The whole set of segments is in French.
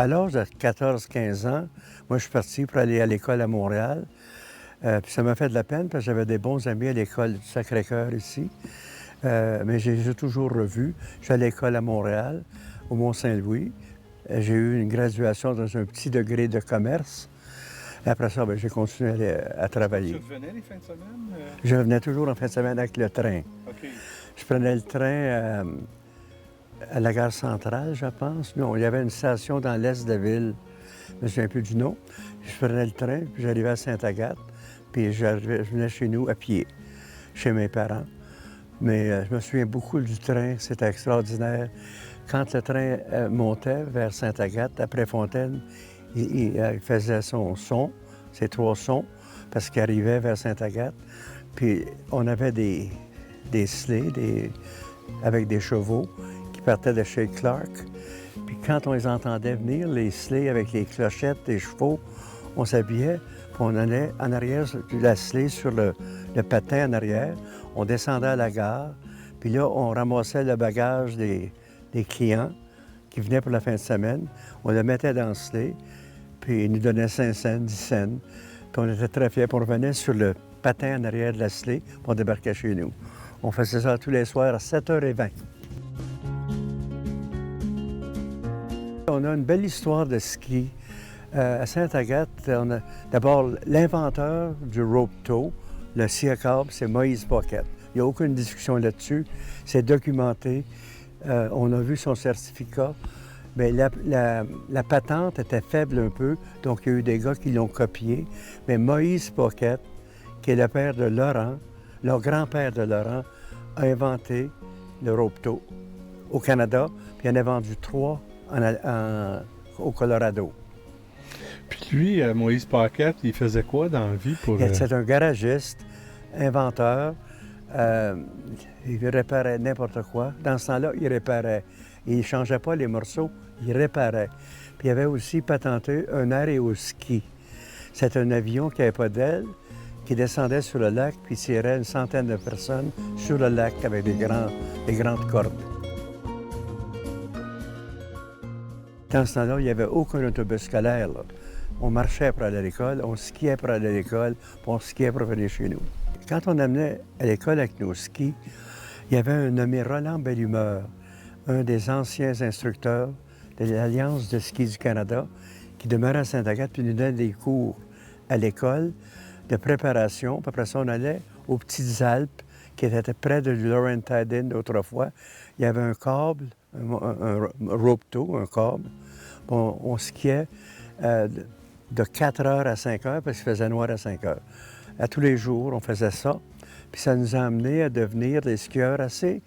À l'âge de 14-15 ans, moi, je suis parti pour aller à l'école à Montréal. Puis ça m'a fait de la peine parce que j'avais des bons amis à l'école du Sacré-Cœur ici. Mais j'ai toujours revu. Je suis à l'école à Montréal, au Mont-Saint-Louis. J'ai eu une graduation dans un petit degré de commerce. Après ça, j'ai continué à travailler. Tu revenais les fins de semaine? Je revenais toujours en fin de semaine avec le train. OK. Je prenais le train à la gare centrale, je pense. Non, il y avait une station dans l'est de la ville. Je me souviens plus du nom. Je prenais le train, puis j'arrivais à Sainte-Agathe, puis je venais chez nous à pied, chez mes parents. Mais je me souviens beaucoup du train, c'était extraordinaire. Quand le train montait vers Sainte-Agathe, après Fontaine, il faisait son son, ses 3 sons, parce qu'il arrivait vers Sainte-Agathe. Puis on avait des sleighs avec des chevaux qui partaient de chez Clark. Puis quand on les entendait venir, les sleighs avec les clochettes des chevaux, on s'habillait, puis on allait en arrière de la sleigh sur le patin en arrière. On descendait à la gare, puis là, on ramassait le bagage des clients qui venaient pour la fin de semaine. On le mettait dans le sleigh, puis ils nous donnaient 5 cents, 10 cents. Puis on était très fiers. Puis on revenait sur le patin en arrière de la sleigh, puis on débarquait chez nous. On faisait ça tous les soirs à 7h20. On a une belle histoire de ski. À Sainte-Agathe, on a d'abord l'inventeur du rope tow, le scie à câble, c'est Moïse Paquette. Il n'y a aucune discussion là-dessus. C'est documenté. On a vu son certificat. Mais la patente était faible un peu, donc il y a eu des gars qui l'ont copié. Mais Moïse Paquette, qui est le père de Laurent, le grand-père de Laurent, a inventé le rope tow au Canada, puis il en a vendu 3 au Colorado. Puis lui, Moïse Paquette, il faisait quoi dans la vie pour... C'est un garagiste, inventeur. Il réparait n'importe quoi. Dans ce temps-là, il réparait. Il ne changeait pas les morceaux, il réparait. Puis il avait aussi patenté un aéroski. C'est un avion qui n'avait pas d'aile, qui descendait sur le lac, puis tirait une centaine de personnes sur le lac avec des grandes cordes. Dans ce temps-là, il n'y avait aucun autobus scolaire, là. On marchait pour aller à l'école, on skiait pour aller à l'école, puis on skiait pour venir chez nous. Quand on amenait à l'école avec nos skis, il y avait un nommé Roland Bellumeur, un des anciens instructeurs de l'Alliance de ski du Canada, qui demeurait à Sainte-Agathe, puis nous donnait des cours à l'école de préparation. Puis après ça, on allait aux Petites-Alpes, qui étaient près de Laurentide autrefois. Il y avait un câble, un rope tow, un câble. On skiait de 4 heures à 5 heures, parce qu'il faisait noir à 5 heures. À tous les jours, on faisait ça. Puis ça nous a amenés à devenir des skieurs assez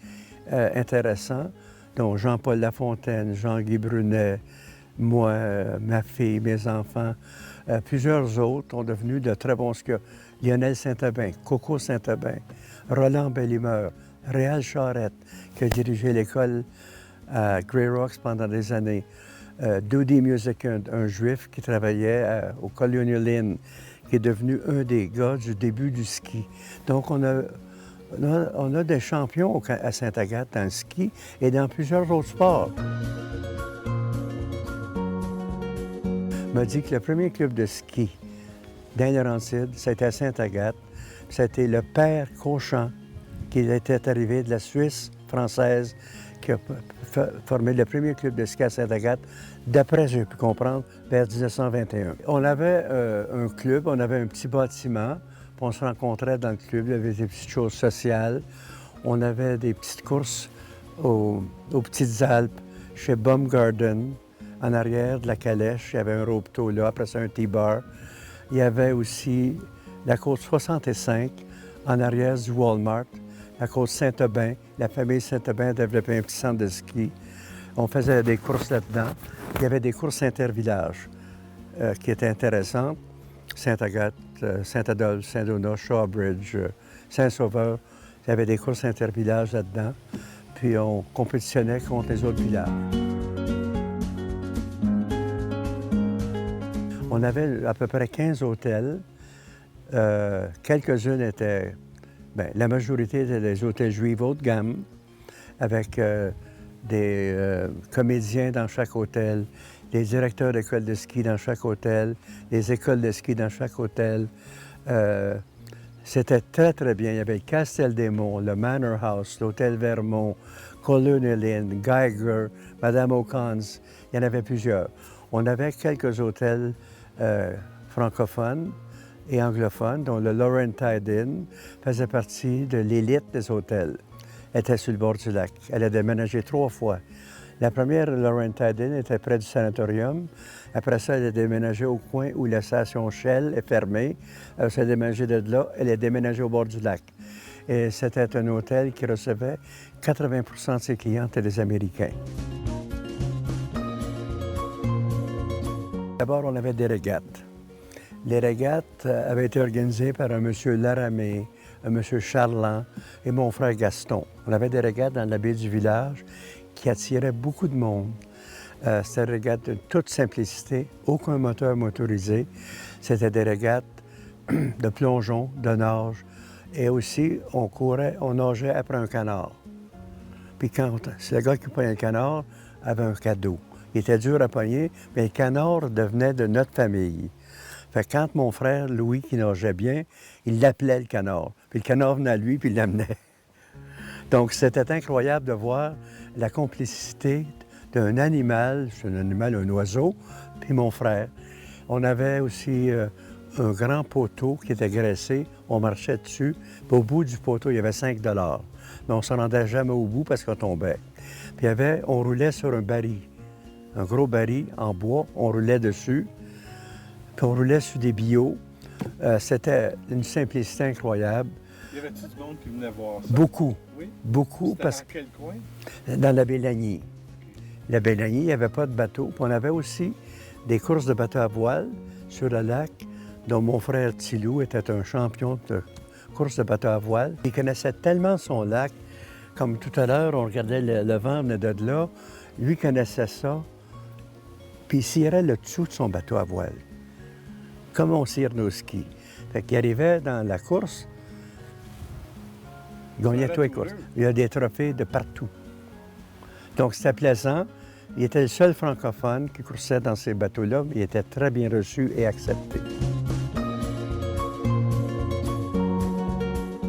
intéressants, dont Jean-Paul Lafontaine, Jean-Guy Brunet, moi, ma fille, mes enfants. Plusieurs autres ont devenu de très bons skieurs. Lionel Saint-Aubin, Coco Saint-Aubin, Roland Bellimeur, Réal Charette, qui a dirigé l'école à Grey Rocks pendant des années. Dodi Music, un juif qui travaillait au Colonial Inn, qui est devenu un des gars du début du ski. Donc, on a des champions à Sainte-Agathe dans le ski et dans plusieurs autres sports. On m'a dit que le premier club de ski dans les Laurentides, c'était à Sainte-Agathe. C'était le père Cauchamp, qui était arrivé de la Suisse française, qui a formé le premier club de ski à Sainte-Agathe, d'après, j'ai pu comprendre, vers 1921. On avait un club, on avait un petit bâtiment, puis on se rencontrait dans le club, il y avait des petites choses sociales. On avait des petites courses aux Petites-Alpes, chez Baumgarten, en arrière de la calèche, il y avait un rope tow là, après ça un T-bar. Il y avait aussi la côte 65, en arrière du Walmart, la côte Saint-Aubin. La famille Saint-Aubin a développé un petit centre de ski. On faisait des courses là-dedans. Il y avait des courses intervillages qui étaient intéressantes. Sainte-Agathe, Saint-Adolphe, Saint-Donat, Shawbridge, Saint-Sauveur. Il y avait des courses intervillages là-dedans. Puis on compétitionnait contre les autres villages. On avait à peu près 15 hôtels. Quelques-unes étaient... Bien, la majorité étaient des hôtels juifs haut de gamme, avec comédiens dans chaque hôtel, des directeurs d'école de ski dans chaque hôtel, des écoles de ski dans chaque hôtel. C'était très, très bien. Il y avait le Castel des Monts, le Manor House, l'Hôtel Vermont, Colonel Inn, Geiger, Madame O'Conn's. Il y en avait plusieurs. On avait quelques hôtels francophones et anglophones, dont le Laurentide Inn faisait partie de l'élite des hôtels. Elle était sur le bord du lac. Elle a déménagé 3 fois. La première, Laurentide Inn, était près du sanatorium. Après ça, elle a déménagé au coin où la station Shell est fermée. Elle s'est déménagée de là. Elle est déménagée au bord du lac. Et c'était un hôtel qui recevait 80 de ses clients étaient des Américains. D'abord, on avait des régates. Les régates avaient été organisées par un monsieur Laramé, un monsieur Charland et mon frère Gaston. On avait des régates dans la baie du village qui attiraient beaucoup de monde. C'était des régates de toute simplicité, aucun moteur motorisé. C'était des régates de plongeon, de nage. Et aussi, on nageait après un canard. Puis c'est le gars qui prenait le canard avait un cadeau. Il était dur à pogner, mais le canard devenait de notre famille. Fait que quand mon frère Louis, qui nageait bien, il l'appelait le canard. Puis le canard venait à lui, puis il l'amenait. Donc, c'était incroyable de voir la complicité d'un animal, c'est un animal, un oiseau, puis mon frère. On avait aussi un grand poteau qui était graissé, on marchait dessus, puis au bout du poteau, il y avait 5 $. Mais on ne se rendait jamais au bout parce qu'on tombait. Puis on roulait sur un baril, un gros baril en bois, on roulait dessus, puis on roulait sur des billots. C'était une simplicité incroyable. Y avait-tu du monde qui venait voir ça? Beaucoup. Oui? Beaucoup. C'était Parce dans quel coin? Dans la Bélanie. La Bélanie, il n'y avait pas de bateau. Puis on avait aussi des courses de bateaux à voile sur le lac, dont mon frère Tilou était un champion de course de bateaux à voile. Il connaissait tellement son lac, comme tout à l'heure, on regardait le vent venait de là. Lui connaissait ça, puis il cirait le dessous de son bateau à voile, comme on cire nos skis. Fait qu'il arrivait dans la course, il gagnait toutes les courses. Il y a des trophées de partout. Donc, c'était plaisant. Il était le seul francophone qui coursait dans ces bateaux-là, mais il était très bien reçu et accepté.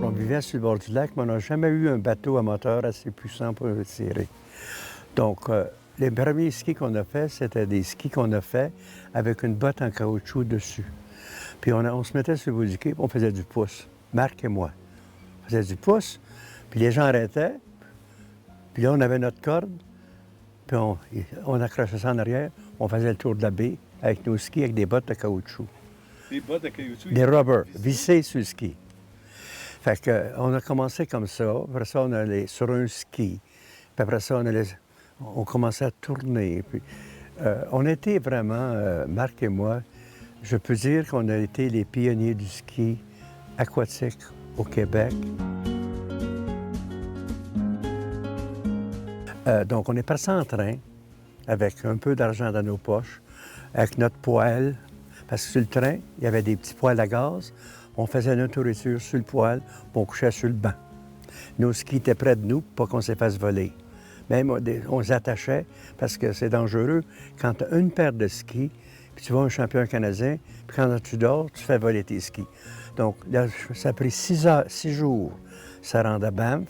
On vivait sur le bord du lac, mais on n'a jamais eu un bateau à moteur assez puissant pour le tirer. Donc, les premiers skis qu'on a faits, c'était des skis qu'on a faits avec une botte en caoutchouc dessus. Puis on se mettait sur le bout du quai, on faisait du pouce, Marc et moi. On faisait du pouce, puis les gens arrêtaient, puis là, on avait notre corde, puis on accrochait ça en arrière, on faisait le tour de la baie avec nos skis, avec des bottes de caoutchouc. Des bottes de caoutchouc? Des rubbers, vissés sur le ski. Fait qu'on a commencé comme ça, après ça, on allait sur un ski, puis après ça, on commençait à tourner. Puis, on était vraiment, Marc et moi, je peux dire qu'on a été les pionniers du ski aquatique au Québec. Donc, on est passé en train avec un peu d'argent dans nos poches, avec notre poêle, parce que sur le train, il y avait des petits poêles à gaz. On faisait notre nourriture sur le poêle, puis on couchait sur le banc. Nos skis étaient près de nous pour pas qu'on se fasse voler. Même, on les attachait parce que c'est dangereux. Quand tu as une paire de skis, puis tu vas un champion canadien, puis quand tu dors, tu fais voler tes skis. Donc, là, ça a pris 6 jours. Ça rendait Banff.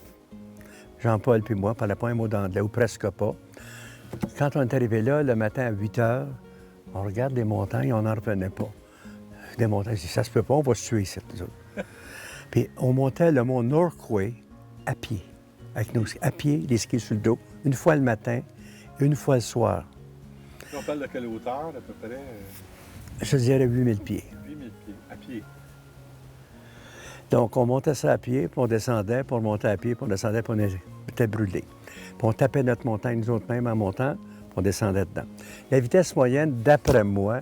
Jean-Paul puis moi, ne parlait pas un mot d'anglais, ou presque pas. Quand on est arrivé là, le matin à 8 heures, on regarde des montagnes, on n'en revenait pas. Des montagnes, ça se peut pas, on va se tuer ici, nous autres. Puis on montait le mont Norquay à pied, avec nos à pied, les skis sur le dos, une fois le matin, une fois le soir. On parle de quelle hauteur, à peu près? Je dirais 8000 pieds. 8000 pieds, à pied. Donc, on montait ça à pied, puis on descendait, puis on montait à pied, puis on descendait, puis on était brûlés. Puis on tapait notre montagne, nous autres mêmes, en montant, puis on descendait dedans. La vitesse moyenne, d'après moi,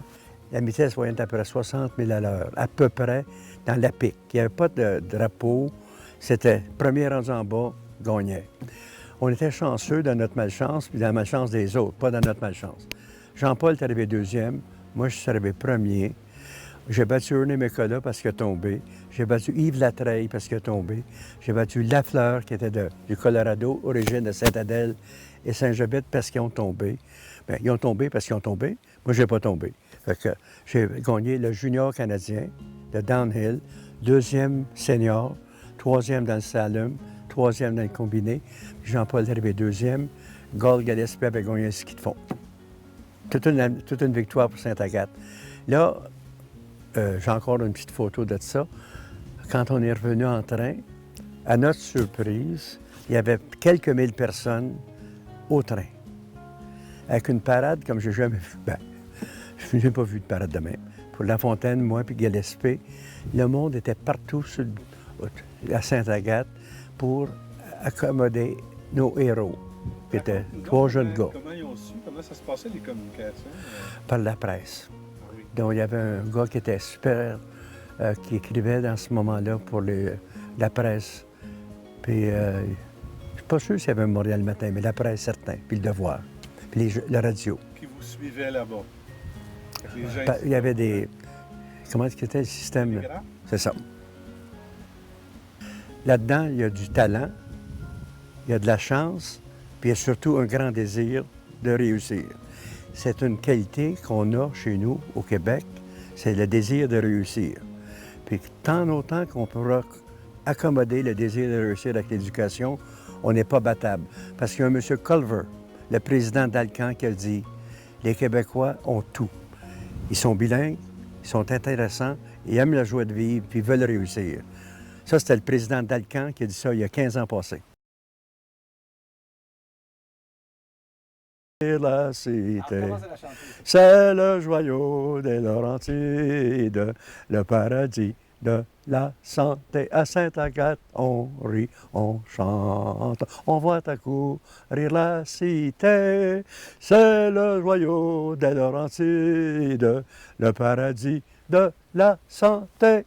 la vitesse moyenne était à peu près 60 000 à l'heure, à peu près, dans la pique. Il n'y avait pas de drapeau. C'était premier rendu en bas, gagnait. On était chanceux dans notre malchance, puis dans la malchance des autres, pas dans notre malchance. Jean-Paul est arrivé deuxième, moi je suis arrivé premier. J'ai battu René Mécola parce qu'il a tombé. J'ai battu Yves Latreille parce qu'il a tombé. J'ai battu Lafleur, qui était du Colorado, origine de Sainte-Adèle et Saint-Jobette, parce qu'ils ont tombé. Bien, ils ont tombé parce qu'ils ont tombé. Moi, je n'ai pas tombé. Fait que j'ai gagné le junior canadien de downhill, deuxième senior, troisième dans le slalom, troisième dans le combiné. Jean-Paul est arrivé deuxième. Gord Gillespie avait gagné le ski de fond. Toute une victoire pour Sainte-Agathe. Là, j'ai encore une petite photo de ça. Quand on est revenu en train, à notre surprise, il y avait quelques mille personnes au train. Avec une parade comme j'ai jamais vu. Ben, je n'ai pas vu de parade de même. Pour La Fontaine, moi puis Gillespie, le monde était partout à Sainte-Agathe pour accommoder nos héros, qui étaient trois jeunes gars. Comment ils ont su? Comment ça se passait, les communications? Par la presse. Donc, il y avait un gars qui était super, qui écrivait dans ce moment-là pour la presse. Puis, je ne suis pas sûr s'il y avait un Montréal Matin, mais la presse, certain. Puis le Devoir. Puis la radio. Qui vous suivaient là-bas? Les gens Il y avait des... Comment est-ce que c'était le système? télégraphes? C'est ça. Là-dedans, il y a du talent, il y a de la chance, puis il y a surtout un grand désir de réussir. C'est une qualité qu'on a chez nous, au Québec, c'est le désir de réussir. Puis tant autant qu'on pourra accommoder le désir de réussir avec l'éducation, on n'est pas battable. Parce qu'il y a un M. Culver, le président d'Alcan, qui a dit « Les Québécois ont tout. Ils sont bilingues, ils sont intéressants, ils aiment la joie de vivre, puis ils veulent réussir. » Ça, c'était le président d'Alcan qui a dit ça il y a 15 ans passés. La cité, c'est le joyau des Laurentides, le paradis de la santé. À Sainte-Agathe, on rit, on chante, on voit accourir la cité. C'est le joyau des Laurentides, le paradis de la santé.